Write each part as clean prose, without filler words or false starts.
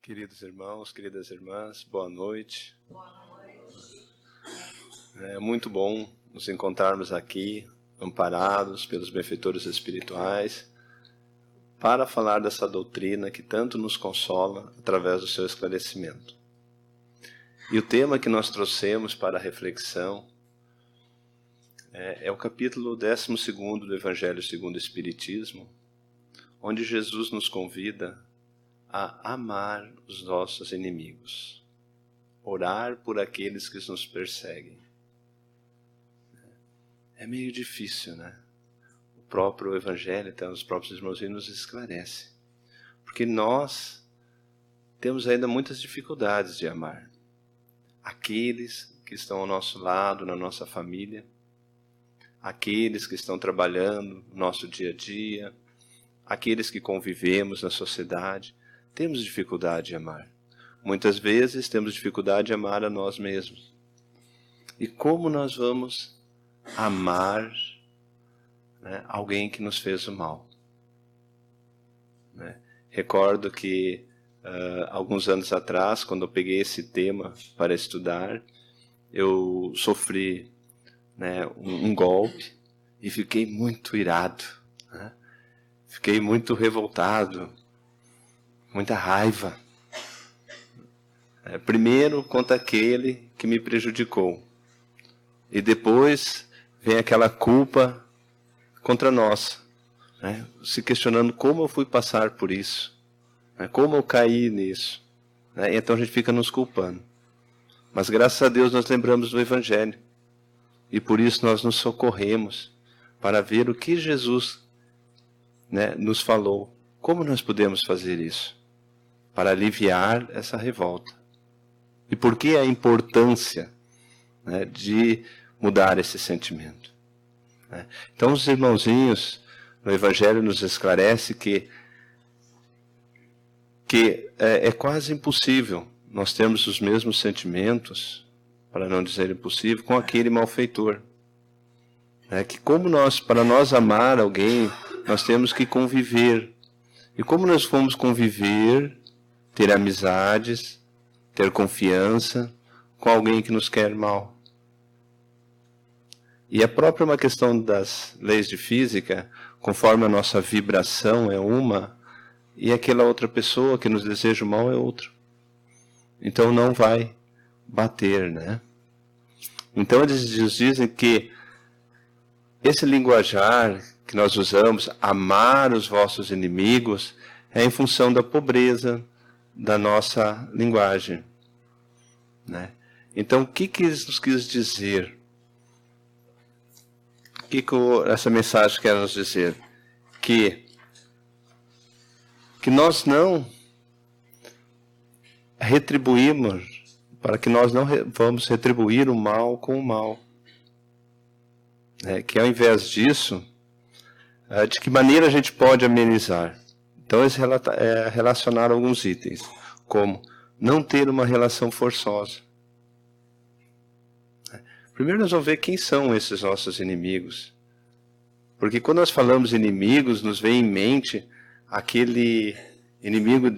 Queridos irmãos, queridas irmãs, boa noite. É muito bom nos encontrarmos aqui, amparados pelos benfeitores espirituais, para falar dessa doutrina que tanto nos consola através do seu esclarecimento. E o tema que nós trouxemos para a reflexão é o capítulo 12º do Evangelho segundo o Espiritismo, onde Jesus nos convida a amar os nossos inimigos, orar por aqueles que nos perseguem. É meio difícil, né? O próprio Evangelho, até os próprios irmãozinhos nos esclarece. Porque nós temos ainda muitas dificuldades de amar aqueles que estão ao nosso lado, na nossa família, aqueles que estão trabalhando no nosso dia a dia, aqueles que convivemos na sociedade. Temos dificuldade de amar. Muitas vezes temos dificuldade de amar a nós mesmos. E como nós vamos amar, né, alguém que nos fez o mal? Né? Recordo que alguns anos atrás, quando eu peguei esse tema para estudar, eu sofri, né, um golpe e fiquei muito irado, né? Fiquei muito revoltado, muita raiva. Primeiro contra aquele que me prejudicou. E depois vem aquela culpa contra nós, né? Se questionando como eu fui passar por isso, né? Como eu caí nisso, né? E então a gente fica nos culpando. Mas graças a Deus nós lembramos do Evangelho. E por isso nós nos socorremos para ver o que Jesus, né, nos falou. Como nós podemos fazer isso? Para aliviar essa revolta. E por que a importância, né, de mudar esse sentimento? Né? Então os irmãozinhos no Evangelho nos esclarece que é quase impossível nós termos os mesmos sentimentos, para não dizer impossível, com aquele malfeitor. Que como para nós amar alguém, nós temos que conviver. E como nós vamos conviver, ter amizades, ter confiança com alguém que nos quer mal? E é própria uma questão das leis de física, conforme a nossa vibração é uma, e aquela outra pessoa que nos deseja o mal é outra. Então não vai bater, né? Então eles dizem que esse linguajar que nós usamos, amar os vossos inimigos, é em função da pobreza da nossa linguagem, né? Então, o que eles nos quis dizer? O que essa mensagem quer nos dizer? Que nós não retribuímos, para que nós não vamos retribuir o mal com o mal. Que ao invés disso, de que maneira a gente pode amenizar? Então eles relacionaram alguns itens, como não ter uma relação forçosa. Primeiro nós vamos ver quem são esses nossos inimigos. Porque quando nós falamos inimigos, nos vem em mente aquele inimigo,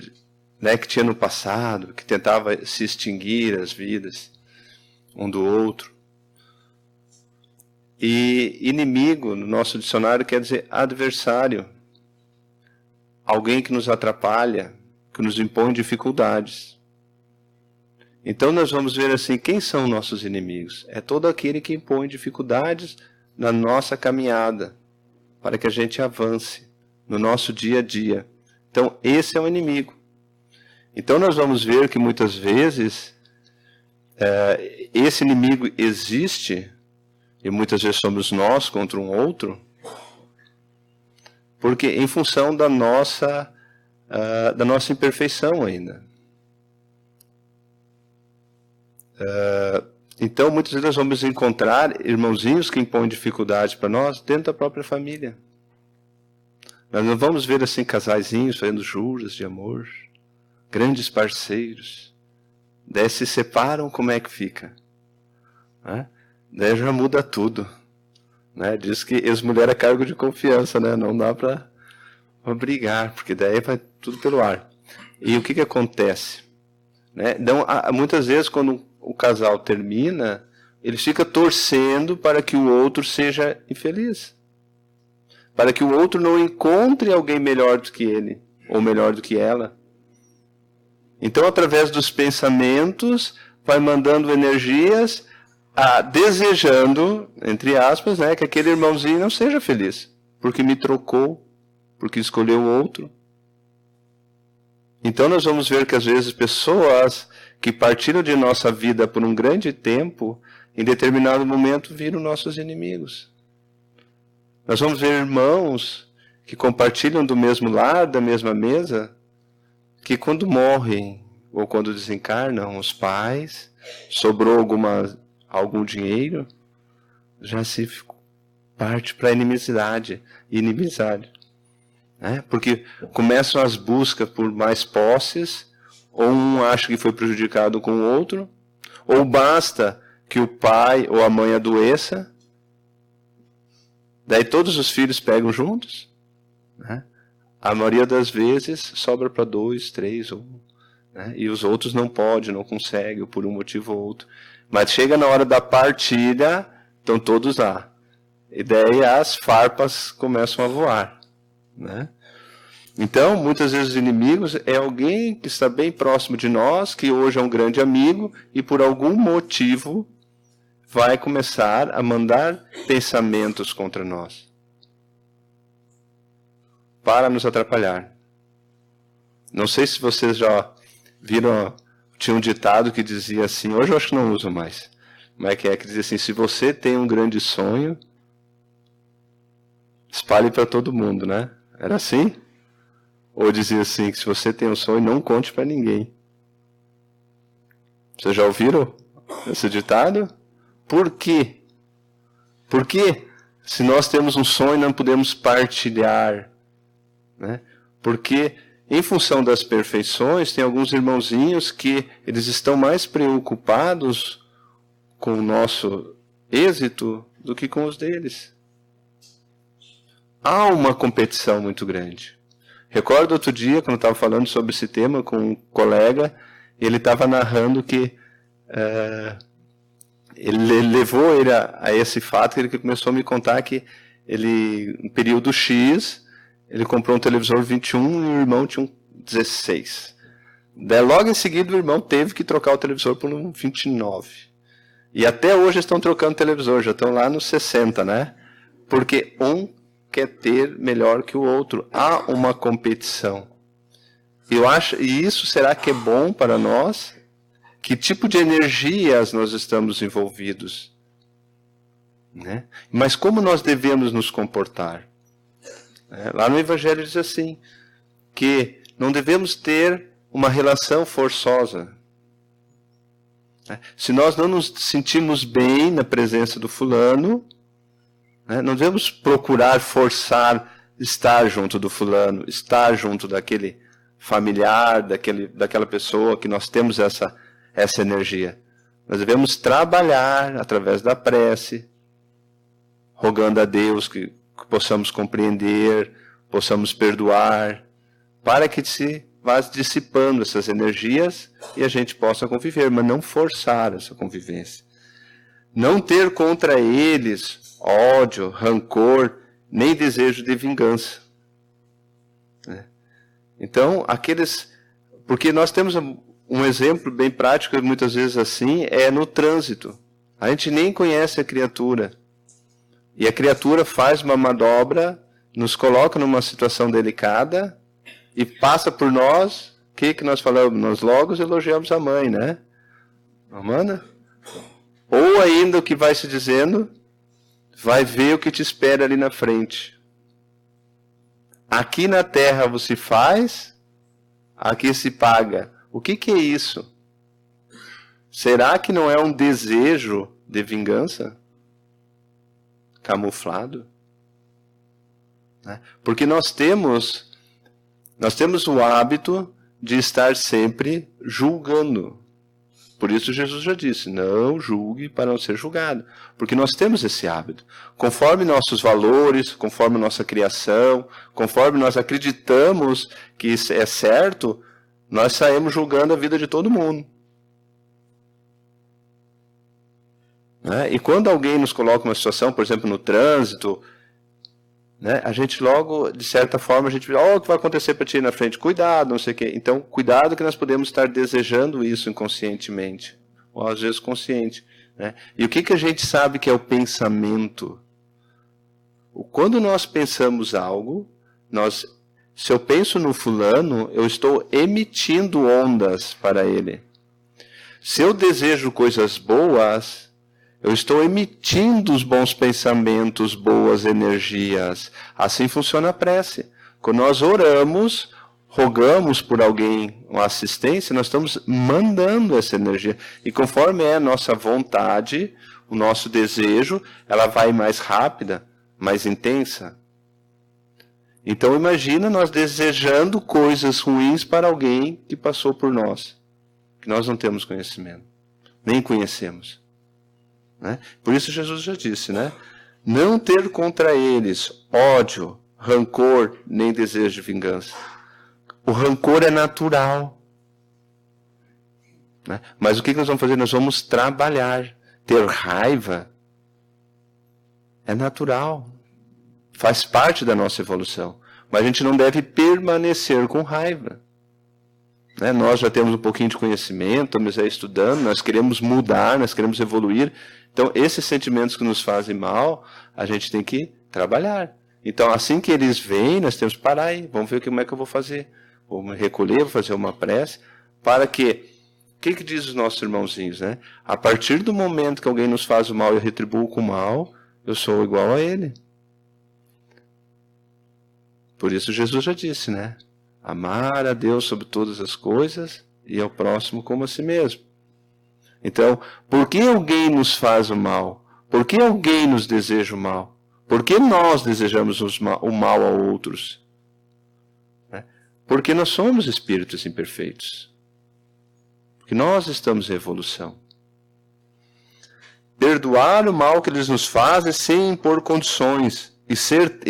né, que tinha no passado, que tentava se extinguir as vidas um do outro. E inimigo, no nosso dicionário, quer dizer adversário. Alguém que nos atrapalha, que nos impõe dificuldades. Então nós vamos ver assim, quem são nossos inimigos? É todo aquele que impõe dificuldades na nossa caminhada, para que a gente avance no nosso dia a dia. Então esse é o inimigo. Então nós vamos ver que muitas vezes esse inimigo existe, e muitas vezes somos nós contra um outro, porque em função da nossa imperfeição ainda. Então muitas vezes nós vamos encontrar irmãozinhos que impõem dificuldade para nós dentro da própria família. Nós não vamos ver assim casaizinhos fazendo juras de amor, grandes parceiros. Daí se separam, como é que fica? Daí já muda tudo. Diz que ex-mulher é cargo de confiança, né? Não dá para brigar, porque daí vai tudo pelo ar. E o que acontece? Né? Então, muitas vezes, quando o casal termina, ele fica torcendo para que o outro seja infeliz. Para que o outro não encontre alguém melhor do que ele, ou melhor do que ela. Então, através dos pensamentos, vai mandando energias, desejando, entre aspas, né, que aquele irmãozinho não seja feliz. Porque me trocou, porque escolheu outro. Então, nós vamos ver que, às vezes, pessoas que partiram de nossa vida por um grande tempo, em determinado momento, viram nossos inimigos. Nós vamos ver irmãos que compartilham do mesmo lar, da mesma mesa, que quando morrem ou quando desencarnam os pais, sobrou algum dinheiro, já se parte para inimizade. Né? Porque começam as buscas por mais posses, ou um acha que foi prejudicado com o outro, ou basta que o pai ou a mãe adoeça, daí todos os filhos pegam juntos, né? A maioria das vezes sobra para 2, 3, 1, né? E os outros não podem, não conseguem, por um motivo ou outro. Mas chega na hora da partilha, estão todos lá. E daí as farpas começam a voar, né? Então, muitas vezes os inimigos é alguém que está bem próximo de nós, que hoje é um grande amigo, e por algum motivo vai começar a mandar pensamentos contra nós, para nos atrapalhar. Não sei se vocês já viram, tinha um ditado que dizia assim, hoje eu acho que não uso mais, mas que dizia assim, se você tem um grande sonho, espalhe para todo mundo, né? Era assim? Ou dizia assim, que se você tem um sonho, não conte para ninguém. Vocês já ouviram esse ditado? Por quê? Porque se nós temos um sonho, não podemos partilhar, né? Porque em função das perfeições, tem alguns irmãozinhos que eles estão mais preocupados com o nosso êxito do que com os deles. Há uma competição muito grande. Recordo outro dia, quando eu estava falando sobre esse tema com um colega, ele estava narrando que ele levou ele a esse fato, que ele começou a me contar que ele, em período X, ele comprou um televisor 21 e o irmão tinha um 16. Daí, logo em seguida, o irmão teve que trocar o televisor por um 29. E até hoje estão trocando televisor, já estão lá nos 60, né? Porque um quer ter melhor que o outro. Há uma competição. Eu acho, e isso será que é bom para nós? Que tipo de energias nós estamos envolvidos? Né? Mas como nós devemos nos comportar? Lá no Evangelho diz assim, que não devemos ter uma relação forçosa. Se nós não nos sentimos bem na presença do fulano, não devemos procurar forçar estar junto do fulano, estar junto daquele familiar, daquela pessoa que nós temos essa energia. Nós devemos trabalhar através da prece, rogando a Deus que possamos compreender, possamos perdoar, para que se vá dissipando essas energias e a gente possa conviver, mas não forçar essa convivência. Não ter contra eles ódio, rancor, nem desejo de vingança. Então, porque nós temos um exemplo bem prático, muitas vezes assim, é no trânsito. A gente nem conhece a criatura. E a criatura faz uma manobra, nos coloca numa situação delicada e passa por nós. O que nós falamos? Nós logo elogiamos a mãe, né? Amanda? Ou ainda o que vai se dizendo, vai ver o que te espera ali na frente. Aqui na terra você faz, aqui se paga. O que é isso? Será que não é um desejo de vingança? Camuflado? Porque nós temos o hábito de estar sempre julgando. Por isso Jesus já disse, não julgue para não ser julgado. Porque nós temos esse hábito. Conforme nossos valores, conforme nossa criação, conforme nós acreditamos que isso é certo, nós saímos julgando a vida de todo mundo. Né? E quando alguém nos coloca uma situação, por exemplo, no trânsito, né, a gente logo, de certa forma, a gente diz, o que vai acontecer para ti na frente? Cuidado, não sei o quê. Então, cuidado que nós podemos estar desejando isso inconscientemente, ou às vezes consciente. Né? E o que a gente sabe que é o pensamento? Quando nós pensamos algo, se eu penso no fulano, eu estou emitindo ondas para ele. Se eu desejo coisas boas, eu estou emitindo os bons pensamentos, boas energias. Assim funciona a prece. Quando nós oramos, rogamos por alguém uma assistência, nós estamos mandando essa energia. E conforme é a nossa vontade, o nosso desejo, ela vai mais rápida, mais intensa. Então imagina nós desejando coisas ruins para alguém que passou por nós, que nós não temos conhecimento, nem conhecemos. Né? Por isso Jesus já disse, né? Não ter contra eles ódio, rancor, nem desejo de vingança. O rancor é natural. Né? Mas o que nós vamos fazer? Nós vamos trabalhar. Ter raiva é natural. Faz parte da nossa evolução. Mas a gente não deve permanecer com raiva. Né? Nós já temos um pouquinho de conhecimento, estamos aí estudando, nós queremos mudar, nós queremos evoluir. Então, esses sentimentos que nos fazem mal, a gente tem que trabalhar. Então, assim que eles vêm, nós temos que parar aí. Vamos ver como é que eu vou fazer. Vou me recolher, vou fazer uma prece, para que... O que diz os nossos irmãozinhos, né? A partir do momento que alguém nos faz o mal e eu retribuo com o mal, eu sou igual a ele. Por isso Jesus já disse, né? Amar a Deus sobre todas as coisas e ao próximo como a si mesmo. Então, por que alguém nos faz o mal? Por que alguém nos deseja o mal? Por que nós desejamos o mal a outros? Porque nós somos espíritos imperfeitos. Porque nós estamos em evolução. Perdoar o mal que eles nos fazem sem impor condições e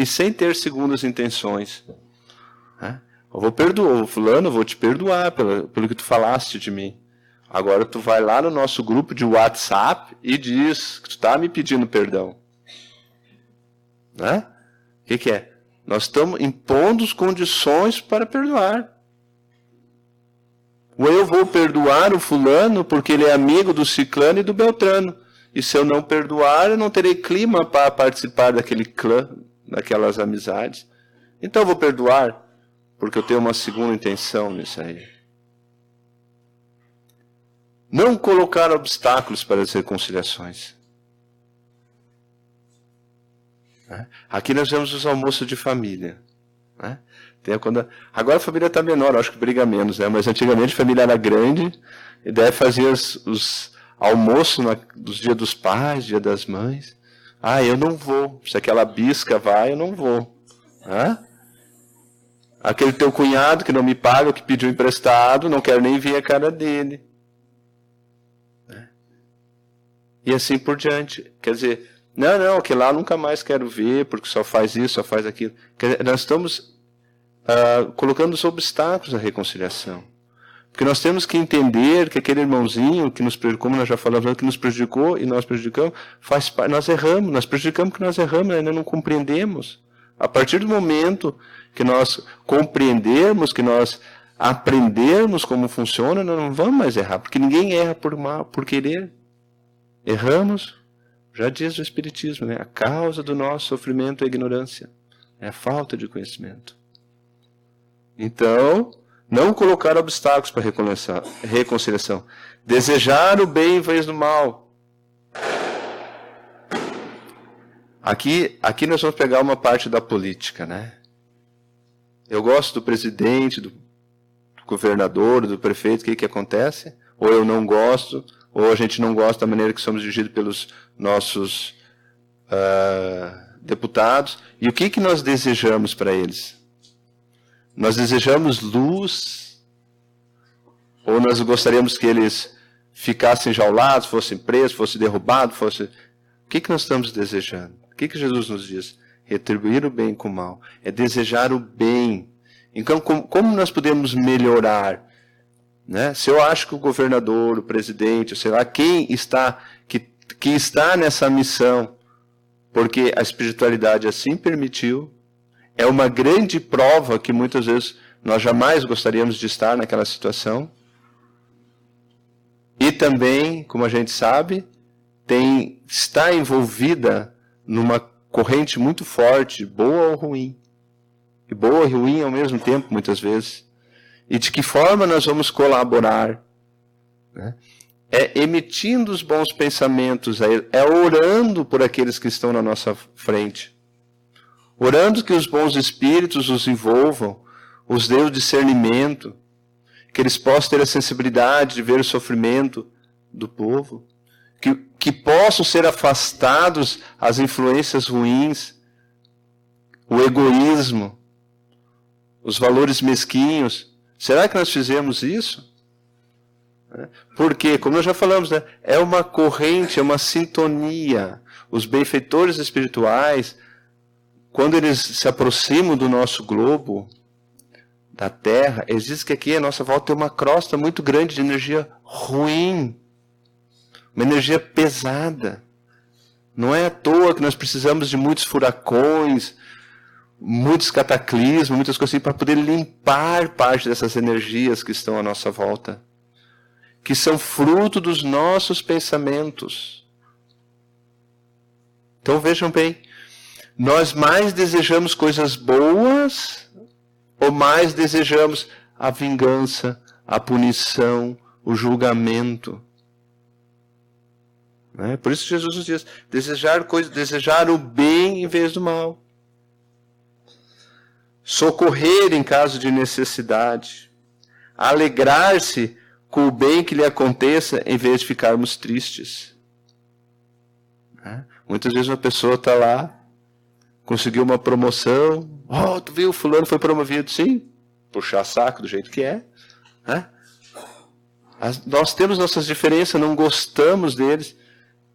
sem ter segundas intenções. Eu vou perdoar, fulano, eu vou te perdoar pelo que tu falaste de mim. Agora tu vai lá no nosso grupo de WhatsApp e diz que tu está me pedindo perdão. Né? O que é? Nós estamos impondo as condições para perdoar. Ou eu vou perdoar o fulano porque ele é amigo do ciclano e do beltrano. E se eu não perdoar, eu não terei clima para participar daquele clã, daquelas amizades. Então eu vou perdoar porque eu tenho uma segunda intenção nisso aí. Não colocar obstáculos para as reconciliações. Aqui nós vemos os almoços de família. Agora a família está menor, acho que briga menos, né? Mas antigamente a família era grande, e daí fazia os almoços dos dias dos pais, dia das mães. Eu não vou. Se aquela bisca vai, eu não vou. Aquele teu cunhado que não me paga, que pediu emprestado, não quero nem ver a cara dele. E assim por diante. Quer dizer, não, aquele lá nunca mais quero ver, porque só faz isso, só faz aquilo. Quer dizer, nós estamos colocando os obstáculos à reconciliação. Porque nós temos que entender que aquele irmãozinho que nos prejudicou, como nós já falamos, que nos prejudicou e nós prejudicamos, faz parte, nós erramos, nós prejudicamos porque nós erramos, ainda não compreendemos. A partir do momento que nós compreendermos, que nós aprendermos como funciona, nós não vamos mais errar, porque ninguém erra por querer. Erramos, já diz o Espiritismo, né? A causa do nosso sofrimento é a ignorância, é a falta de conhecimento. Então, não colocar obstáculos para a reconciliação. Desejar o bem em vez do mal. Aqui nós vamos pegar uma parte da política, né? Eu gosto do presidente, do governador, do prefeito, o que acontece? Ou eu não gosto, ou a gente não gosta da maneira que somos dirigidos pelos nossos deputados. E o que nós desejamos para eles? Nós desejamos luz, ou nós gostaríamos que eles ficassem jaulados, fossem presos, fossem derrubados, fossem... O que nós estamos desejando? O que Jesus nos diz? Retribuir o bem com o mal. É desejar o bem. Então, como nós podemos melhorar? né? Se eu acho que o governador, o presidente, sei lá, quem está, que está nessa missão, porque a espiritualidade assim permitiu, é uma grande prova que muitas vezes nós jamais gostaríamos de estar naquela situação. E também, como a gente sabe, está envolvida numa corrente muito forte, boa ou ruim. E boa e ruim ao mesmo tempo, muitas vezes. E de que forma nós vamos colaborar? Né? É emitindo os bons pensamentos, é orando por aqueles que estão na nossa frente. Orando que os bons espíritos os envolvam, os dê o discernimento, que eles possam ter a sensibilidade de ver o sofrimento do povo, que possam ser afastados as influências ruins, o egoísmo, os valores mesquinhos. Será que nós fizemos isso? Porque, como nós já falamos, né, é uma corrente, é uma sintonia. Os benfeitores espirituais, quando eles se aproximam do nosso globo, da Terra, eles dizem que aqui à nossa volta tem uma crosta muito grande de energia ruim, uma energia pesada. Não é à toa que nós precisamos de muitos furacões, muitos cataclismos, muitas coisas assim, para poder limpar parte dessas energias que estão à nossa volta, que são fruto dos nossos pensamentos. Então vejam bem, nós mais desejamos coisas boas ou mais desejamos a vingança, a punição, o julgamento? Por isso Jesus nos diz, desejar o bem em vez do mal. Socorrer em caso de necessidade. Alegrar-se com o bem que lhe aconteça em vez de ficarmos tristes. Muitas vezes uma pessoa está lá, conseguiu uma promoção. Oh, tu viu, fulano foi promovido. Sim, puxar saco do jeito que é. Nós temos nossas diferenças, não gostamos deles.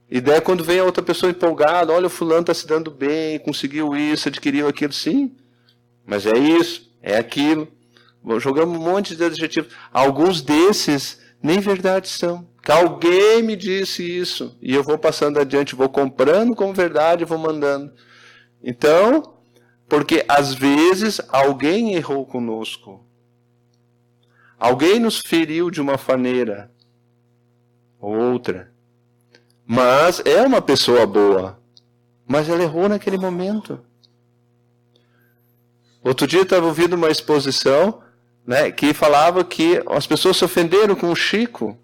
E daí quando vem a outra pessoa empolgada, olha, o fulano está se dando bem, conseguiu isso, adquiriu aquilo. Sim, mas é isso, é aquilo. Jogamos um monte de adjetivos. Alguns desses nem verdade são. Que alguém me disse isso. E eu vou passando adiante, vou comprando como verdade e vou mandando. Então, porque às vezes alguém errou conosco. Alguém nos feriu de uma maneira ou outra. Mas é uma pessoa boa. Mas ela errou naquele momento. Outro dia eu estava ouvindo uma exposição, né, que falava que as pessoas se ofenderam com o Chico.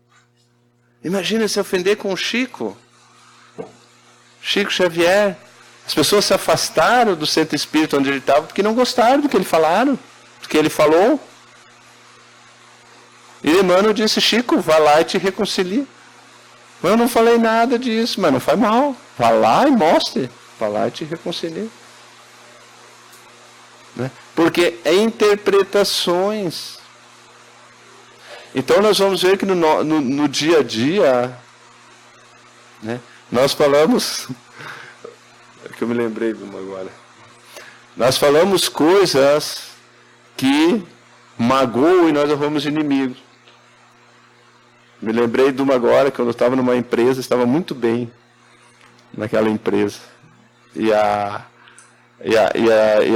Imagina se ofender com o Chico. Chico Xavier. As pessoas se afastaram do centro espírita onde ele estava porque não gostaram do que ele falaram, do que ele falou. E Emmanuel disse, Chico, vá lá e te reconcilie. Mas eu não falei nada disso, mas não faz mal. Vá lá e mostre. Vá lá e te reconcilie. Né? Porque é interpretações. Então nós vamos ver que no dia a dia, né, nós falamos, é que eu me lembrei de uma agora, nós falamos coisas que magoam e nós arrumamos inimigos. Me lembrei de uma agora, quando eu estava numa empresa, estava muito bem naquela empresa. E a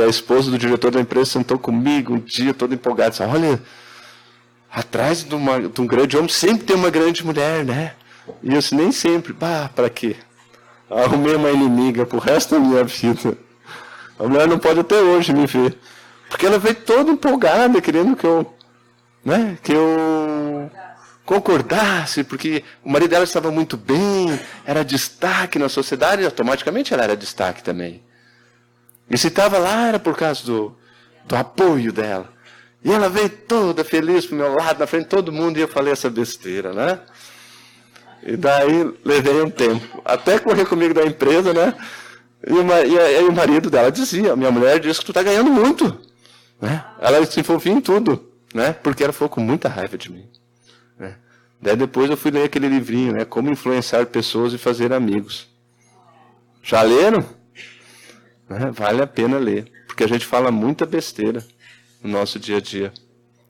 esposa do diretor da empresa sentou comigo um dia, todo empolgado, disse, olha, atrás de um grande homem sempre tem uma grande mulher, né? E eu disse, nem sempre. Para quê? Arrumei uma inimiga pro resto da minha vida. A mulher não pode até hoje me ver. Porque ela veio toda empolgada, querendo que eu concordasse, porque o marido dela estava muito bem, era destaque na sociedade, e automaticamente ela era destaque também. E se estava lá, era por causa do apoio dela. E ela veio toda feliz pro meu lado, na frente de todo mundo, e eu falei essa besteira, né? E daí levei um tempo. Até correr comigo da empresa, né? E o marido dela dizia, minha mulher disse que tu tá ganhando muito. Né? Ela se envolvia em tudo, né? Porque ela ficou com muita raiva de mim. Né? Daí depois eu fui ler aquele livrinho, né? Como influenciar pessoas e fazer amigos. Já leram? Né? Vale a pena ler. Porque a gente fala muita besteira no nosso dia a dia.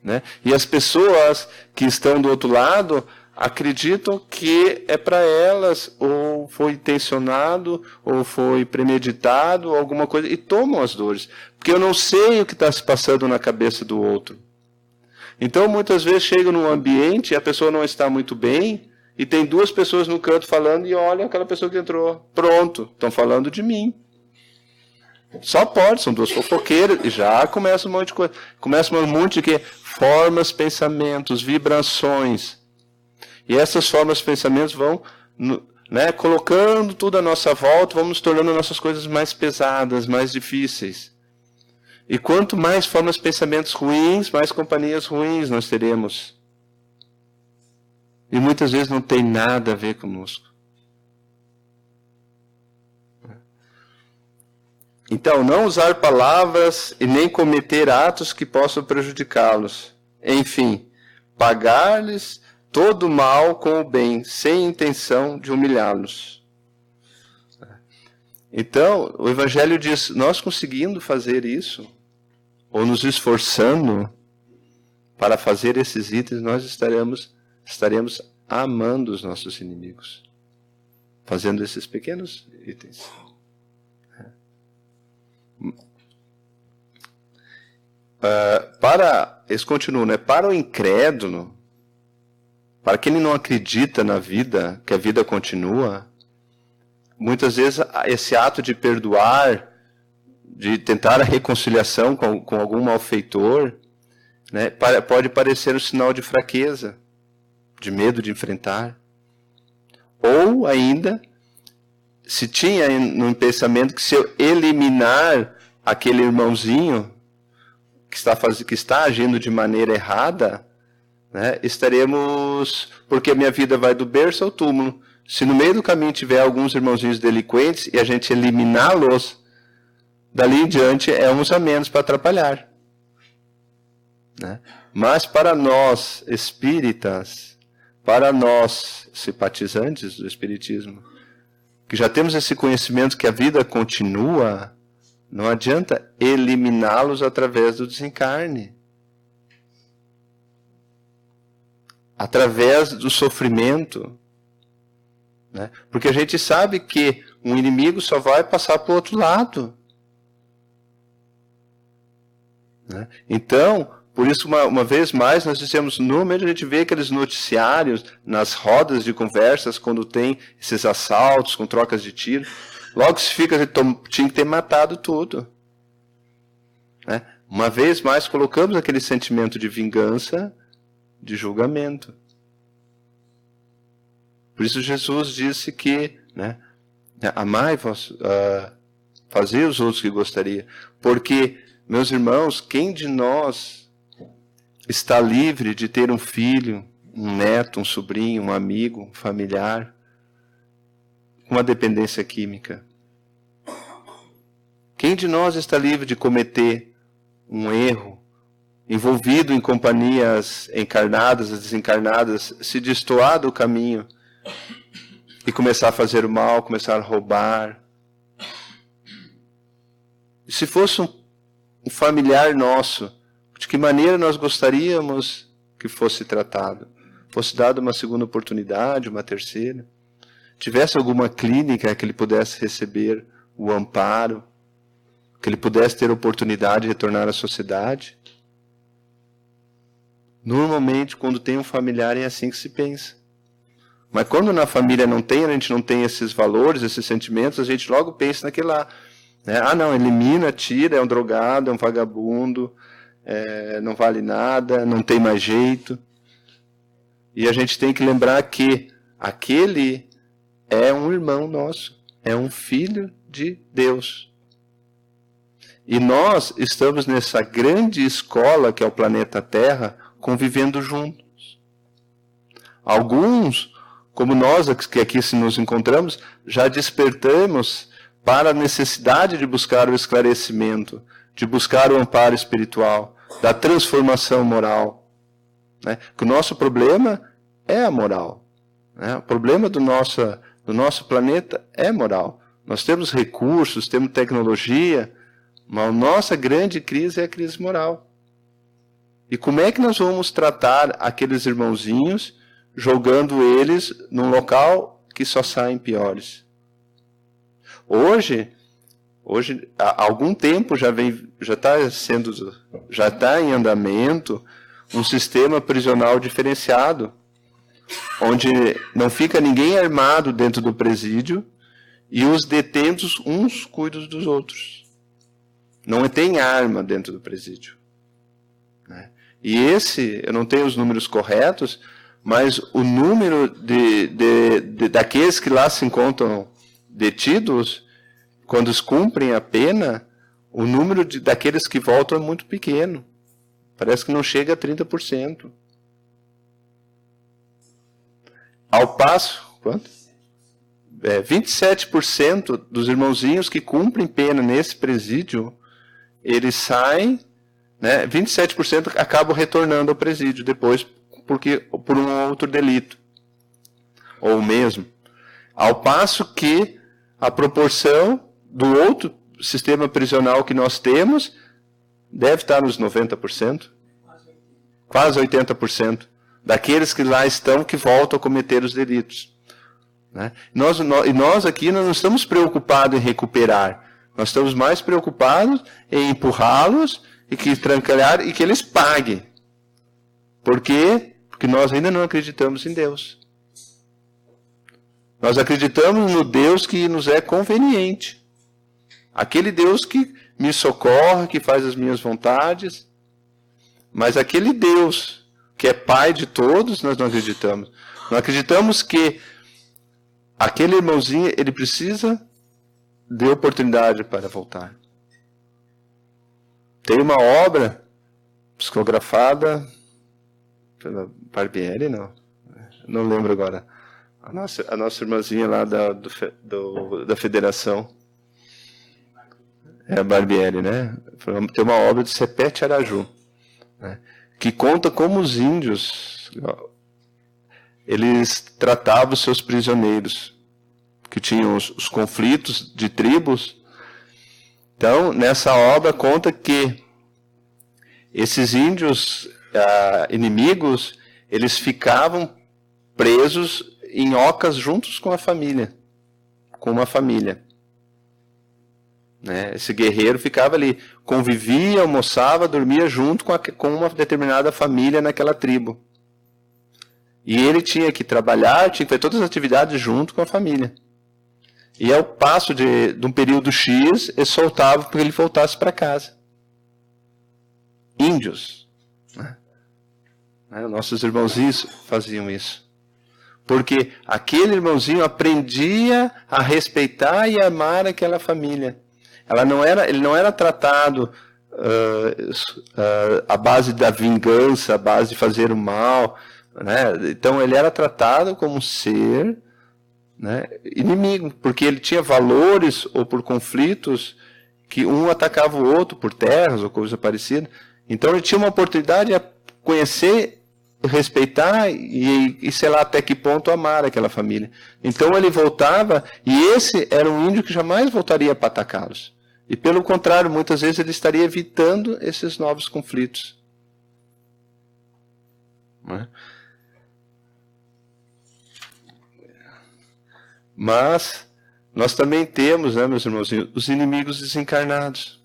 né? E as pessoas que estão do outro lado acreditam que é para elas, ou foi intencionado, ou foi premeditado, ou alguma coisa, e tomam as dores. Porque eu não sei o que está se passando na cabeça do outro. Então, muitas vezes, chego num ambiente e a pessoa não está muito bem, e tem duas pessoas no canto falando, e olha aquela pessoa que entrou. Pronto, estão falando de mim. Só pode, são duas fofoqueiras, e já começa um monte de coisa. Começa um monte de quê? Formas, pensamentos, vibrações. E essas formas, pensamentos vão, né, colocando tudo à nossa volta, vão nos tornando nossas coisas mais pesadas, mais difíceis. E quanto mais formas, pensamentos ruins, mais companhias ruins nós teremos. E muitas vezes não tem nada a ver conosco. Então, não usar palavras e nem cometer atos que possam prejudicá-los. Enfim, pagar-lhes todo o mal com o bem, sem intenção de humilhá-los. Então, o Evangelho diz, nós conseguindo fazer isso, ou nos esforçando para fazer esses itens, nós estaremos amando os nossos inimigos, fazendo esses pequenos itens. Eles continuam, né? Para o incrédulo, para quem não acredita na vida, que a vida continua, muitas vezes esse ato de perdoar, de tentar a reconciliação com algum malfeitor, né, pode parecer um sinal de fraqueza, de medo de enfrentar. Ou ainda, se tinha no pensamento que se eu eliminar aquele irmãozinho que está agindo de maneira errada, né, estaremos... Porque a minha vida vai do berço ao túmulo. Se no meio do caminho tiver alguns irmãozinhos delinquentes e a gente eliminá-los, dali em diante é uns a menos para atrapalhar. Né? Mas para nós espíritas, para nós simpatizantes do espiritismo, que já temos esse conhecimento que a vida continua, não adianta eliminá-los através do desencarne. Através do sofrimento. Né? Porque a gente sabe que um inimigo só vai passar para o outro lado. Né? Então, por isso, uma vez mais, nós dissemos, normalmente a gente vê aqueles noticiários nas rodas de conversas, quando tem esses assaltos com trocas de tiro, logo se fica, tinha que ter matado tudo. Né? Uma vez mais, colocamos aquele sentimento de vingança, de julgamento. Por isso Jesus disse que, né, amai vós, fazei os outros que gostaria. Porque, meus irmãos, quem de nós está livre de ter um filho, um neto, um sobrinho, um amigo, um familiar, com uma dependência química? Quem de nós está livre de cometer um erro, envolvido em companhias encarnadas e desencarnadas, se destoar do caminho e começar a fazer o mal, começar a roubar? E se fosse um familiar nosso, de que maneira nós gostaríamos que fosse tratado? Fosse dado uma segunda oportunidade, uma terceira? Tivesse alguma clínica que ele pudesse receber o amparo, que ele pudesse ter a oportunidade de retornar à sociedade? Normalmente, quando tem um familiar, é assim que se pensa. Mas quando na família não tem, a gente não tem esses valores, esses sentimentos, a gente logo pensa naquele lá. Né? Ah, não, elimina, tira, é um drogado, é um vagabundo, não vale nada, não tem mais jeito. E a gente tem que lembrar que aquele é um irmão nosso, é um filho de Deus. E nós estamos nessa grande escola que é o planeta Terra, convivendo juntos. Alguns, como nós que aqui nos encontramos, já despertamos para a necessidade de buscar o esclarecimento, de buscar o amparo espiritual, da transformação moral. Né? Que o nosso problema é a moral. Né? O problema do nosso planeta é moral. Nós temos recursos, temos tecnologia, mas a nossa grande crise é a crise moral. E como é que nós vamos tratar aqueles irmãozinhos jogando eles num local que só saem piores? Hoje há algum tempo já está em andamento um sistema prisional diferenciado, onde não fica ninguém armado dentro do presídio e os detentos uns cuidam dos outros. Não tem arma dentro do presídio, né? E eu não tenho os números corretos, mas o número daqueles que lá se encontram detidos, quando eles cumprem a pena, o número daqueles que voltam é muito pequeno. Parece que não chega a 30%. Ao passo, quanto? 27% dos irmãozinhos que cumprem pena nesse presídio, eles saem, né, 27% acabam retornando ao presídio depois, por um outro delito. Ou mesmo. Ao passo que a proporção do outro sistema prisional que nós temos deve estar nos 90%. Quase 80%. Daqueles que lá estão que voltam a cometer os delitos, né? Nós aqui não estamos preocupados em recuperar. Nós estamos mais preocupados em empurrá-los e que trancalhar e que eles paguem. Por quê? Porque nós ainda não acreditamos em Deus. Nós acreditamos no Deus que nos é conveniente. Aquele Deus que me socorre, que faz as minhas vontades. Mas aquele Deus que é Pai de todos, nós não acreditamos. Nós acreditamos que aquele irmãozinho, ele precisa de oportunidade para voltar. Tem uma obra psicografada pela Barbieri, não lembro agora. A nossa irmãzinha lá da federação. É a Barbieri, né? Tem uma obra de Sepete Araju, né, que conta como os índios eles tratavam os seus prisioneiros, que tinham os conflitos de tribos. Então, nessa obra conta que esses índios inimigos, eles ficavam presos em ocas juntos com uma família. Né? Esse guerreiro ficava ali, convivia, almoçava, dormia junto com uma determinada família naquela tribo. E ele tinha que trabalhar, tinha que fazer todas as atividades junto com a família. E ao passo de um período X, ele soltava para que ele voltasse para casa. Índios. Né? Nossos irmãozinhos faziam isso. Porque aquele irmãozinho aprendia a respeitar e amar aquela família. Ele não era tratado à base da vingança, à base de fazer o mal, né? Então ele era tratado como um ser, né, inimigo, porque ele tinha valores ou por conflitos que um atacava o outro por terras ou coisa parecida. Então ele tinha uma oportunidade de conhecer, respeitar e sei lá até que ponto amar aquela família. Então ele voltava, e esse era um índio que jamais voltaria para atacá-los. E pelo contrário, muitas vezes ele estaria evitando esses novos conflitos. Né? Mas nós também temos, né, meus irmãozinhos, os inimigos desencarnados.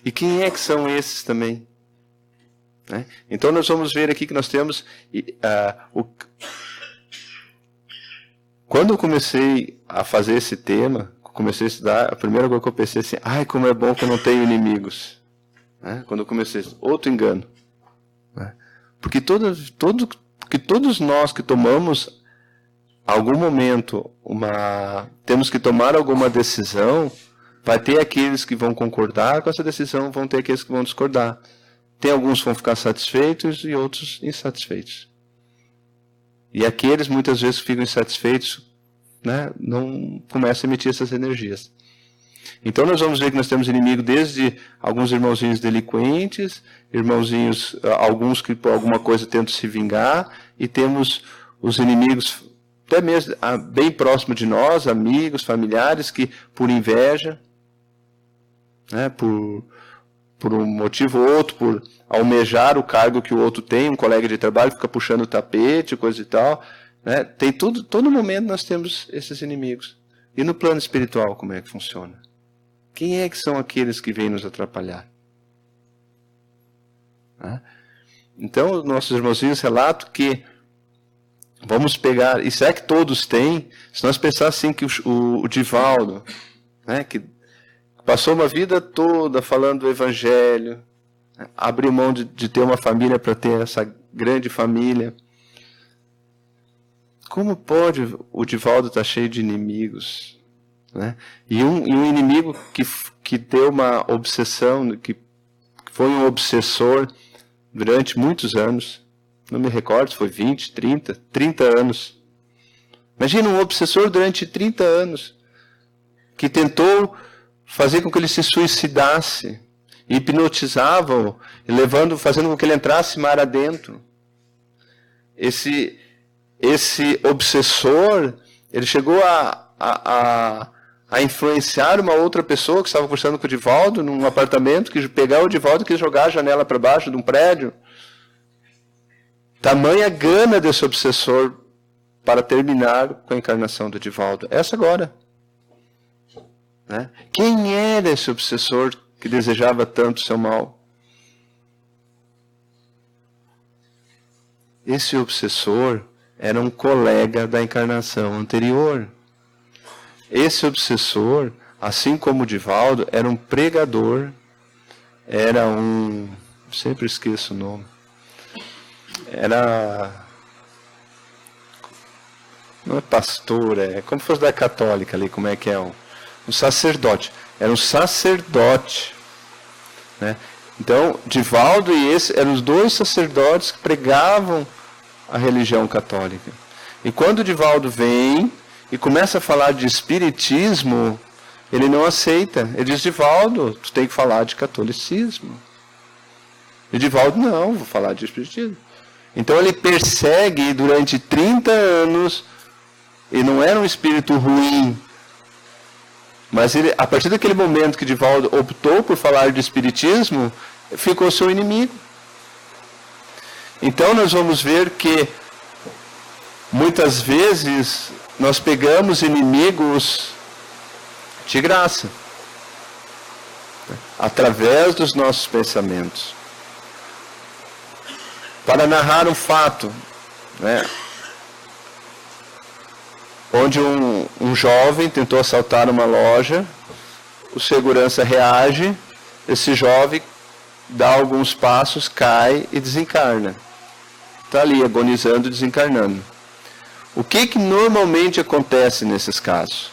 E quem é que são esses também? Né? Então nós vamos ver aqui que nós temos... Quando eu comecei a fazer esse tema, comecei a estudar, a primeira coisa que eu pensei assim, ai, como é bom que eu não tenho inimigos. Né? Quando eu comecei, outro engano. Né? Porque todos nós que tomamos, algum momento, temos que tomar alguma decisão, vai ter aqueles que vão concordar com essa decisão, vão ter aqueles que vão discordar. Tem alguns que vão ficar satisfeitos e outros insatisfeitos. E aqueles, muitas vezes, que ficam insatisfeitos, né, não começam a emitir essas energias. Então nós vamos ver que nós temos inimigo desde alguns irmãozinhos delinquentes, irmãozinhos, alguns que por alguma coisa tentam se vingar, e temos os inimigos até mesmo bem próximo de nós, amigos, familiares, que por inveja, né, por um motivo ou outro, por almejar o cargo que o outro tem, um colega de trabalho fica puxando o tapete, coisa e tal. Né? Tem tudo, todo momento nós temos esses inimigos. E no plano espiritual, como é que funciona? Quem é que são aqueles que vêm nos atrapalhar? Né? Então, nossos irmãozinhos relatam que vamos pegar, e será que todos têm? Se nós pensarmos assim que o Divaldo, né, que passou uma vida toda falando do Evangelho, né, abriu mão de ter uma família para ter essa grande família. Como pode o Divaldo estar cheio de inimigos? Né? E um inimigo que deu uma obsessão, que foi um obsessor durante muitos anos. Não me recordo se foi 20, 30 anos. Imagina um obsessor durante 30 anos, que tentou fazer com que ele se suicidasse, hipnotizava-o, fazendo com que ele entrasse mar adentro. Esse obsessor, ele chegou a influenciar uma outra pessoa que estava conversando com o Divaldo num apartamento, que pegar o Divaldo e quis jogar a janela para baixo de um prédio. Tamanha gana desse obsessor para terminar com a encarnação do Divaldo. Essa agora. Né? Quem era esse obsessor que desejava tanto o seu mal? Esse obsessor era um colega da encarnação anterior. Esse obsessor, assim como o Divaldo, era um pregador, era um... sempre esqueço o nome. Não é pastor, é como se fosse da católica ali, como é que é? Um sacerdote. Era um sacerdote. Né? Então, Divaldo e esse eram os dois sacerdotes que pregavam a religião católica. E quando Divaldo vem e começa a falar de espiritismo, ele não aceita. Ele diz: Divaldo, tu tem que falar de catolicismo. E Divaldo: não, vou falar de espiritismo. Então ele persegue durante 30 anos, e não era um espírito ruim, mas ele, a partir daquele momento que Divaldo optou por falar de espiritismo, ficou seu inimigo. Então nós vamos ver que muitas vezes nós pegamos inimigos de graça, através dos nossos pensamentos. Para narrar um fato, né, onde um jovem tentou assaltar uma loja, o segurança reage, esse jovem dá alguns passos, cai e desencarna. Está ali agonizando, desencarnando. O que normalmente acontece nesses casos?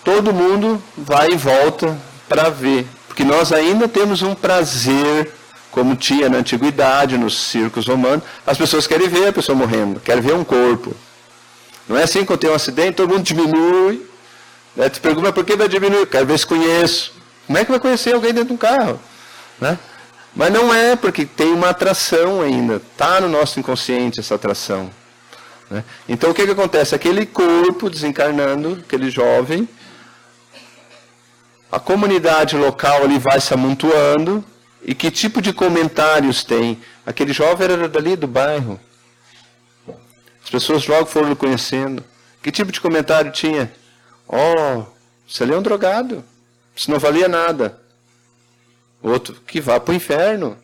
Todo mundo vai e volta para ver, porque nós ainda temos um prazer, como tinha na antiguidade, nos circos romanos. As pessoas querem ver a pessoa morrendo, querem ver um corpo. Não é assim, quando tem um acidente, todo mundo diminui. Né? Tu pergunta: por que vai diminuir? Quero ver se conheço. Como é que vai conhecer alguém dentro de um carro? Né? Mas não é, porque tem uma atração ainda. Está no nosso inconsciente essa atração. Né? Então o que acontece? Aquele corpo desencarnando, aquele jovem, a comunidade local ali vai se amontoando. E que tipo de comentários tem? Aquele jovem era dali do bairro. As pessoas logo foram o conhecendo. Que tipo de comentário tinha? Você ali é um drogado. Isso não valia nada. Outro: que vá para o inferno.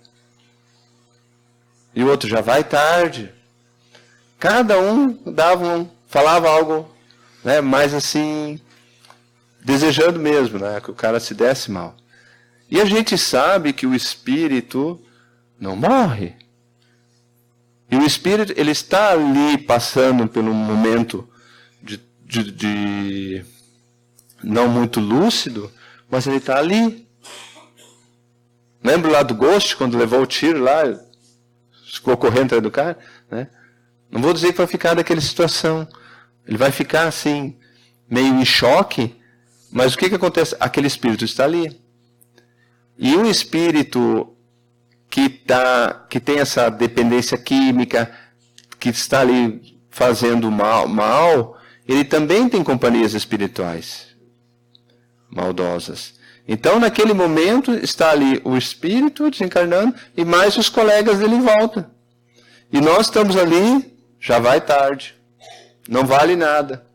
E o outro: já vai tarde. Cada um falava algo, né, mais assim, desejando mesmo, né, que o cara se desse mal. E a gente sabe que o espírito não morre. E o espírito, ele está ali passando por um momento de não muito lúcido, mas ele está ali. Lembra lá do Ghost, quando levou o tiro lá, ficou correndo atrás do cara? Né? Não vou dizer que vai ficar daquela situação. Ele vai ficar assim, meio em choque, mas o que acontece? Aquele espírito está ali. E um espírito que tem essa dependência química, que está ali fazendo mal, ele também tem companhias espirituais maldosas. Então, naquele momento, está ali o espírito desencarnando e mais os colegas dele em volta. E nós estamos ali, já vai tarde, não vale nada.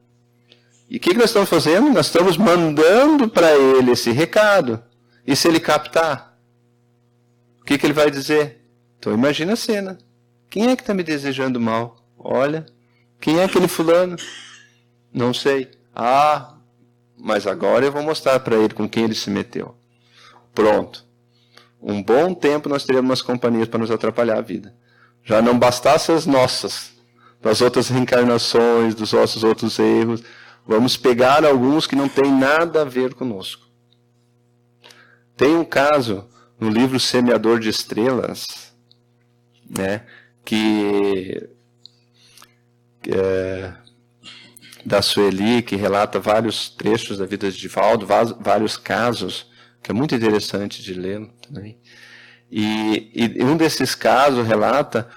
E o que nós estamos fazendo? Nós estamos mandando para ele esse recado. E se ele captar? O que ele vai dizer? Então imagina a cena. Quem é que está me desejando mal? Olha, quem é aquele fulano? Não sei. Ah, mas agora eu vou mostrar para ele com quem ele se meteu. Pronto. Um bom tempo nós teremos umas companhias para nos atrapalhar a vida. Já não bastasse as nossas, das outras reencarnações, dos nossos outros erros, vamos pegar alguns que não têm nada a ver conosco. Tem um caso no livro Semeador de Estrelas, né, da Sueli, que relata vários trechos da vida de Divaldo, vários casos, que é muito interessante de ler também. E um desses casos relata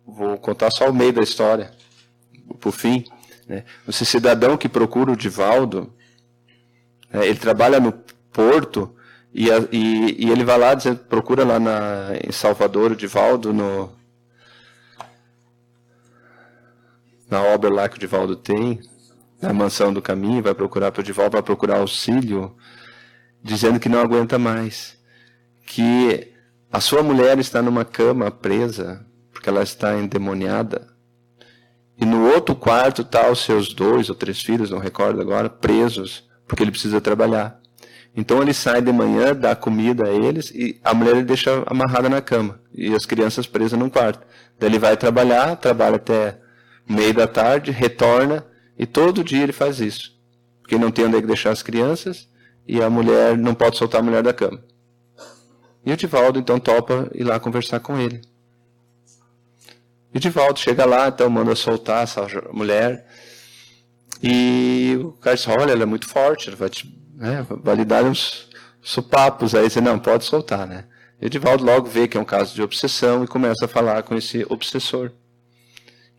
vou contar só o meio da história, por fim, né? Esse cidadão que procura o Divaldo, ele trabalha no Porto, e ele vai lá, procura lá em Salvador o Divaldo, na obra lá que o Divaldo tem, na Mansão do Caminho, vai procurar para o Divaldo, vai procurar auxílio, dizendo que não aguenta mais, que a sua mulher está numa cama presa, porque ela está endemoniada, e no outro quarto estão os seus 2 ou 3 filhos, não recordo agora, presos, porque ele precisa trabalhar. Então ele sai de manhã, dá comida a eles, e a mulher ele deixa amarrada na cama, e as crianças presas num quarto. Daí ele vai trabalhar, trabalha até meio da tarde, retorna, e todo dia ele faz isso. Porque não tem onde deixar as crianças, e a mulher não pode soltar a mulher da cama. E o Divaldo então topa ir lá conversar com ele. E o Divaldo chega lá, então manda soltar essa mulher, e o cara diz, olha, ela é muito forte, ela vai lhe dar uns supapos. Aí você não, pode soltar, né? E o Divaldo logo vê que é um caso de obsessão e começa a falar com esse obsessor.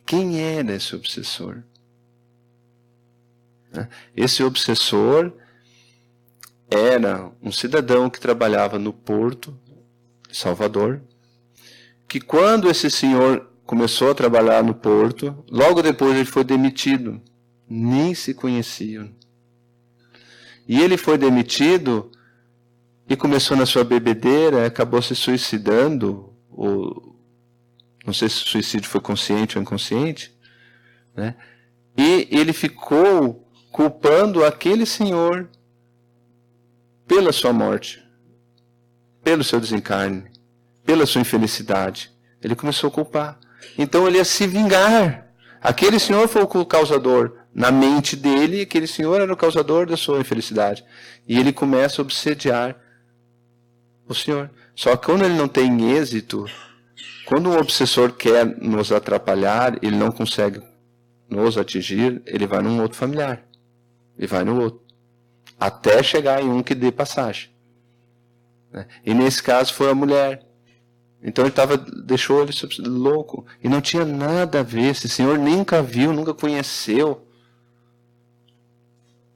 Quem era esse obsessor? Esse obsessor era um cidadão que trabalhava no Porto, Salvador, que quando esse senhor começou a trabalhar no Porto, logo depois ele foi demitido. Nem se conheciam. E ele foi demitido e começou na sua bebedeira, acabou se suicidando, ou não sei se o suicídio foi consciente ou inconsciente, né? E ele ficou culpando aquele senhor pela sua morte, pelo seu desencarne, pela sua infelicidade. Ele começou a culpar. Então ele ia se vingar. Aquele senhor foi o causador. Na mente dele, aquele senhor era o causador da sua infelicidade. E ele começa a obsediar o senhor. Só que quando ele não tem êxito, quando um obsessor quer nos atrapalhar, ele não consegue nos atingir, ele vai num outro familiar. Ele vai no outro. Até chegar em um que dê passagem. E nesse caso foi a mulher. Então ele deixou ele louco. E não tinha nada a ver. Esse senhor nunca viu, nunca conheceu.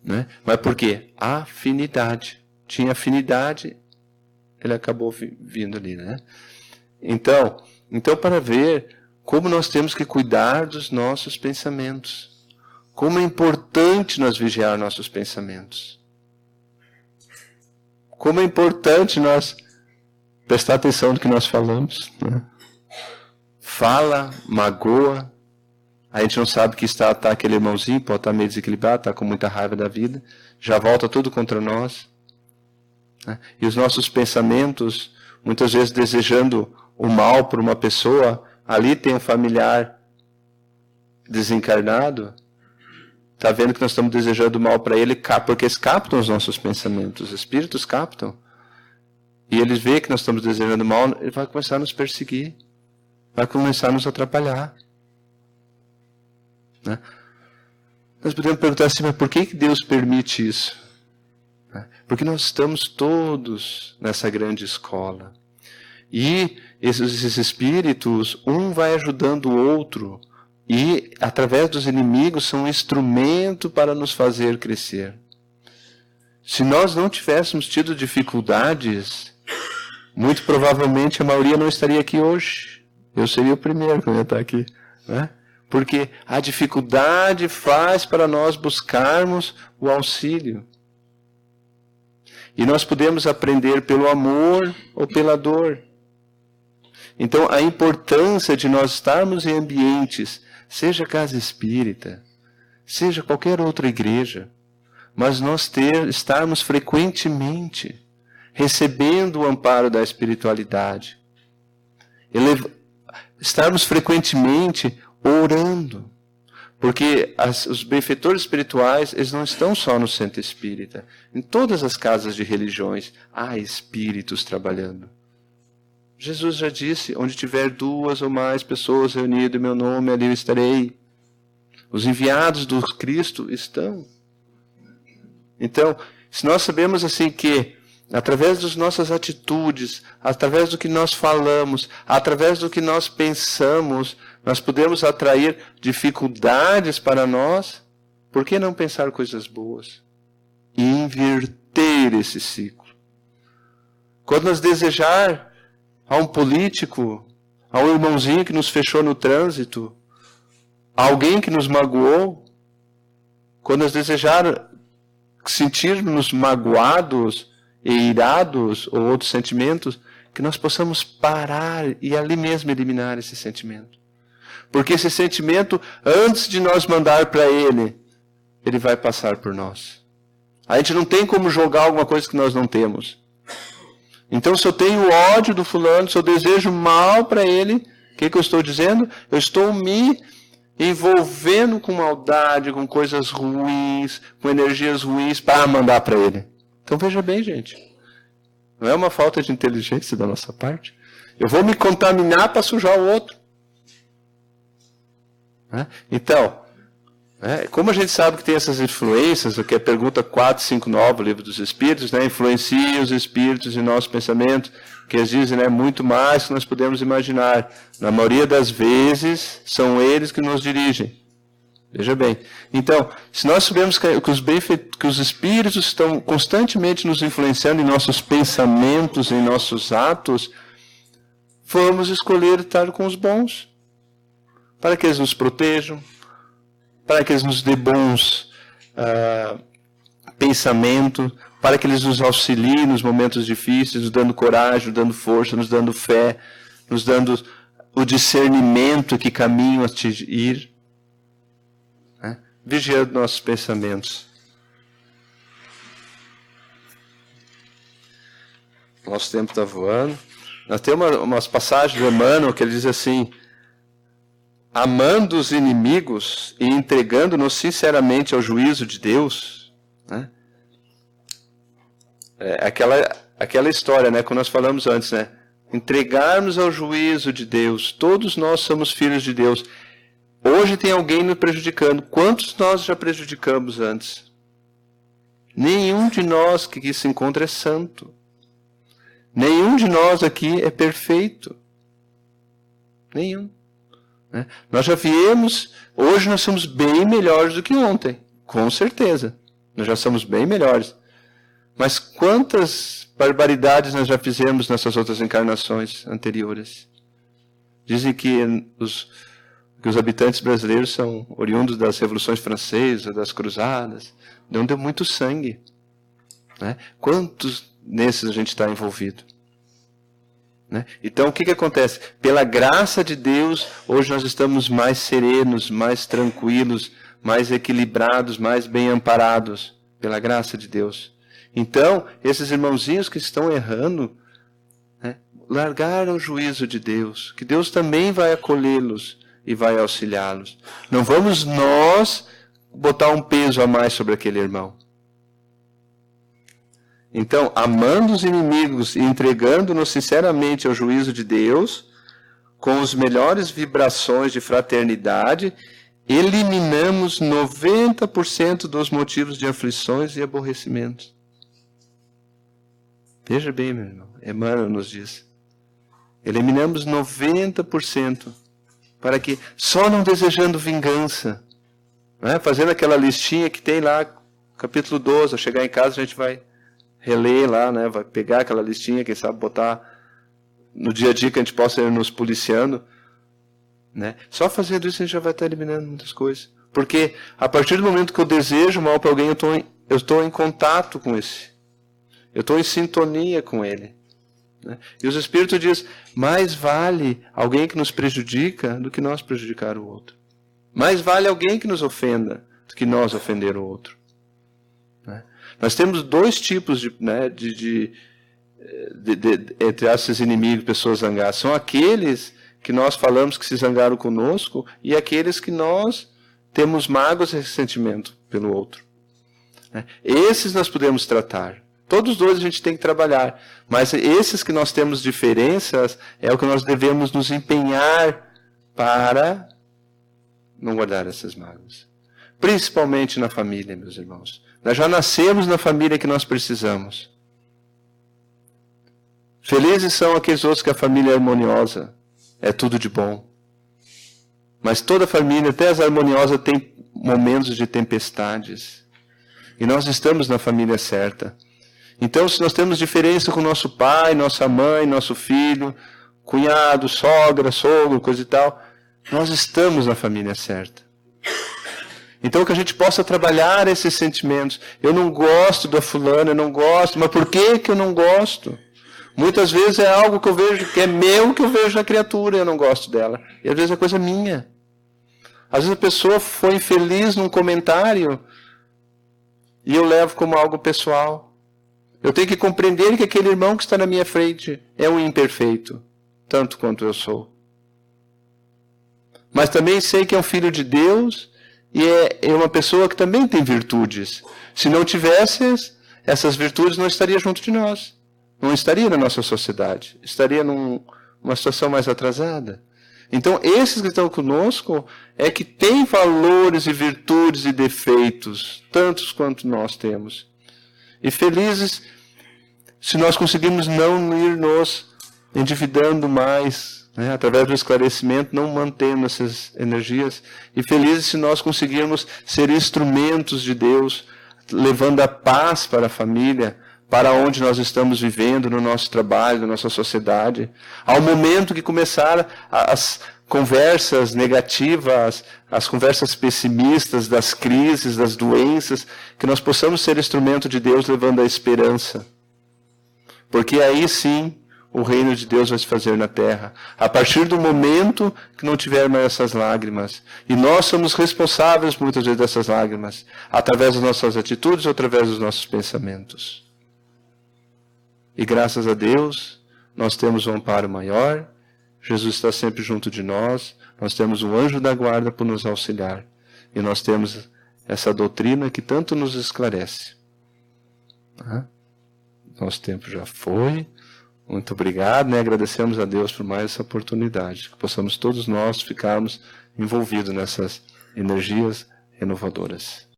Né? Mas por quê? Afinidade. Tinha afinidade, ele acabou vindo ali. Né? Então, para ver como nós temos que cuidar dos nossos pensamentos. Como é importante nós vigiar nossos pensamentos. Como é importante nós prestar atenção no que nós falamos. Né? Fala, magoa. A gente não sabe que está aquele irmãozinho, pode estar meio desequilibrado, está com muita raiva da vida. Já volta tudo contra nós. Né? E os nossos pensamentos, muitas vezes desejando o mal para uma pessoa, ali tem um familiar desencarnado, está vendo que nós estamos desejando o mal para ele, porque eles captam os nossos pensamentos, os espíritos captam. E eles veem que nós estamos desejando mal, ele vai começar a nos perseguir, vai começar a nos atrapalhar. Né? Nós podemos perguntar assim, mas por que Deus permite isso? Porque nós estamos todos nessa grande escola. E esses espíritos, um vai ajudando o outro, e através dos inimigos são um instrumento para nos fazer crescer. Se nós não tivéssemos tido dificuldades, muito provavelmente a maioria não estaria aqui hoje. Eu seria o primeiro que ia estar aqui, né? Porque a dificuldade faz para nós buscarmos o auxílio. E nós podemos aprender pelo amor ou pela dor. Então, a importância de nós estarmos em ambientes, seja casa espírita, seja qualquer outra igreja, mas nós estarmos frequentemente recebendo o amparo da espiritualidade. Estarmos frequentemente orando. Porque os benfeitores espirituais, eles não estão só no centro espírita. Em todas as casas de religiões, há espíritos trabalhando. Jesus já disse, onde tiver 2 ou mais pessoas reunidas em meu nome, ali eu estarei. Os enviados do Cristo estão. Então, se nós sabemos assim que, através das nossas atitudes, através do que nós falamos, através do que nós pensamos, nós podemos atrair dificuldades para nós, por que não pensar coisas boas? E inverter esse ciclo. Quando nós desejar a um político, a um irmãozinho que nos fechou no trânsito, a alguém que nos magoou, quando nós desejar sentir-nos magoados e irados ou outros sentimentos, que nós possamos parar e ali mesmo eliminar esse sentimento. Porque esse sentimento, antes de nós mandar para ele vai passar por nós. A gente não tem como jogar alguma coisa que nós não temos. Então, se eu tenho ódio do fulano, se eu desejo mal para ele, o que eu estou dizendo? Eu estou me envolvendo com maldade, com coisas ruins, com energias ruins para mandar para ele. Então, veja bem, gente. Não é uma falta de inteligência da nossa parte. Eu vou me contaminar para sujar o outro. Então, como a gente sabe que tem essas influências, o que é a pergunta 459, o Livro dos Espíritos, influencia os espíritos em nosso pensamento, que eles dizem muito mais do que nós podemos imaginar. Na maioria das vezes, são eles que nos dirigem. Veja bem. Então, se nós sabemos que os espíritos estão constantemente nos influenciando em nossos pensamentos, em nossos atos, vamos escolher estar com os bons. Para que eles nos protejam, para que eles nos dê bons pensamentos, para que eles nos auxiliem nos momentos difíceis, nos dando coragem, nos dando força, nos dando fé, nos dando o discernimento que caminho ir, vigiando nossos pensamentos. Nosso tempo está voando. Nós temos umas passagens do Emmanuel que ele diz assim: amando os inimigos e entregando-nos sinceramente ao juízo de Deus, aquela história, como nós falamos antes, entregarmos ao juízo de Deus. Todos nós somos filhos de Deus. Hoje tem alguém nos prejudicando. Quantos nós já prejudicamos antes? Nenhum de nós que aqui se encontra é santo. Nenhum de nós aqui é perfeito. Nenhum. Nós já viemos, hoje nós somos bem melhores do que ontem, com certeza. Nós já somos bem melhores. Mas quantas barbaridades nós já fizemos nessas outras encarnações anteriores? Dizem que os habitantes brasileiros são oriundos das revoluções francesas, das cruzadas, de onde deu muito sangue. Quantos nesses a gente está envolvido? Então, o que acontece? Pela graça de Deus, hoje nós estamos mais serenos, mais tranquilos, mais equilibrados, mais bem amparados, pela graça de Deus. Então, esses irmãozinhos que estão errando, largaram o juízo de Deus, que Deus também vai acolhê-los e vai auxiliá-los. Não vamos nós botar um peso a mais sobre aquele irmão. Então, amando os inimigos e entregando-nos sinceramente ao juízo de Deus, com as melhores vibrações de fraternidade, eliminamos 90% dos motivos de aflições e aborrecimentos. Veja bem, meu irmão, Emmanuel nos diz. Eliminamos 90%, para que, só não desejando vingança, fazendo aquela listinha que tem lá, Capítulo 12, ao chegar em casa a gente vai reler lá, né? Vai pegar aquela listinha, quem sabe botar no dia a dia que a gente possa ir nos policiando. Né? Só fazendo isso a gente já vai estar eliminando muitas coisas. Porque a partir do momento que eu desejo mal para alguém, eu estou em contato com esse. Eu estou em sintonia com ele. Né? E os Espíritos dizem, mais vale alguém que nos prejudica do que nós prejudicar o outro. Mais vale alguém que nos ofenda do que nós ofender o outro. Né? Nós temos dois tipos entre esses inimigos, pessoas zangadas. São aqueles que nós falamos que se zangaram conosco e aqueles que nós temos mágoas e ressentimento pelo outro. Né? Esses nós podemos tratar. Todos os dois a gente tem que trabalhar. Mas esses que nós temos diferenças é o que nós devemos nos empenhar para não guardar essas mágoas. Principalmente na família, meus irmãos. Nós já nascemos na família que nós precisamos. Felizes são aqueles outros que a família é harmoniosa. É tudo de bom. Mas toda família, até as harmoniosas, tem momentos de tempestades. E nós estamos na família certa. Então, se nós temos diferença com nosso pai, nossa mãe, nosso filho, cunhado, sogra, sogro, coisa e tal, nós estamos na família certa. Então, que a gente possa trabalhar esses sentimentos. Eu não gosto da fulana, eu não gosto, mas por que eu não gosto? Muitas vezes é algo que eu vejo, que é meu, que eu vejo na criatura e eu não gosto dela. E às vezes é coisa minha. Às vezes a pessoa foi infeliz num comentário e eu levo como algo pessoal. Eu tenho que compreender que aquele irmão que está na minha frente é um imperfeito, tanto quanto eu sou. Mas também sei que é um filho de Deus e é uma pessoa que também tem virtudes. Se não tivesse, essas virtudes não estaria junto de nós. Não estaria na nossa sociedade. Estaria numa situação mais atrasada. Então, esses que estão conosco é que têm valores e virtudes e defeitos, tantos quanto nós temos. E felizes se nós conseguirmos não ir nos endividando mais, né, através do esclarecimento, não mantendo essas energias. E felizes se nós conseguirmos ser instrumentos de Deus, levando a paz para a família, para onde nós estamos vivendo, no nosso trabalho, na nossa sociedade. Ao momento que começar as conversas negativas, as conversas pessimistas das crises, das doenças, que nós possamos ser instrumento de Deus levando a esperança. Porque aí sim o reino de Deus vai se fazer na terra. A partir do momento que não tiver mais essas lágrimas. E nós somos responsáveis muitas vezes dessas lágrimas, através das nossas atitudes ou através dos nossos pensamentos. E graças a Deus, nós temos um amparo maior, Jesus está sempre junto de nós, nós temos um anjo da guarda por nos auxiliar. E nós temos essa doutrina que tanto nos esclarece. Nosso tempo já foi. Muito obrigado, né? Agradecemos a Deus por mais essa oportunidade. Que possamos todos nós ficarmos envolvidos nessas energias renovadoras.